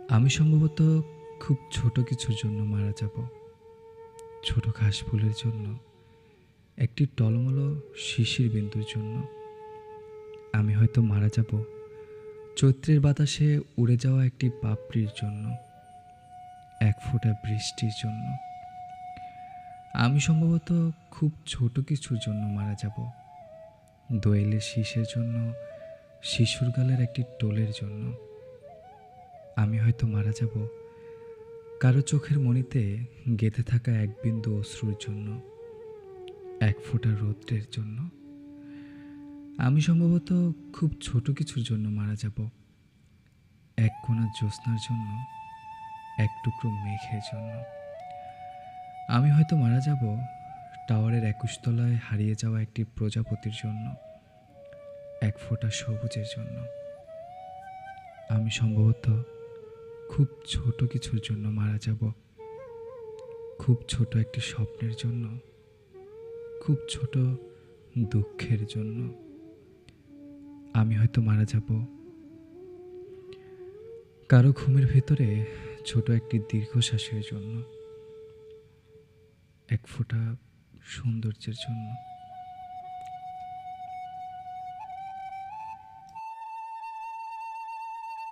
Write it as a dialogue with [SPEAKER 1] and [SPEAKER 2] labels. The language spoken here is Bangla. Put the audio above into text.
[SPEAKER 1] আমি সম্ভবত খুব ছোট কিছুর জন্য মারা যাব। ছোট ঘাসফুলের জন্য, একটি টলমলো শিশির বিন্দুর জন্য। আমি হয়তো মারা যাব চৈত্রের বাতাসে উড়ে যাওয়া একটি পাপড়ির জন্য, এক ফোঁটা বৃষ্টির জন্য। আমি সম্ভবত খুব ছোট কিছুর জন্য মারা যাব। দোয়েলের শীষের জন্য, শিশুর গালের একটি টোলের জন্য। আমি হয়তো মারা যাব কারো চোখের মণিতে গেঁথে থাকা এক বিন্দু অশ্রুর জন্য, এক ফোঁটা রৌদ্রের জন্য। আমি সম্ভবত খুব ছোট কিছুর জন্য মারা যাব। এক কোণা জ্যোৎস্নার জন্য, এক টুকরো মেঘের জন্য। আমি হয়তো মারা যাব টাওয়ারের ২১ তলায় হারিয়ে যাওয়া একটি প্রজাপতির জন্য, এক ফোঁটা সবুজের জন্য। আমি সম্ভবত খুব ছোট কিছুর জন্য মারা যাব। খুব ছোট একটি স্বপ্নের জন্য, খুব ছোট দুঃখের জন্য। আমি হয়তো মারা যাব কারো ঘুমের ভেতরে ছোট একটি দীর্ঘশ্বাসের জন্য, এক ফোঁটা সৌন্দর্যের জন্য।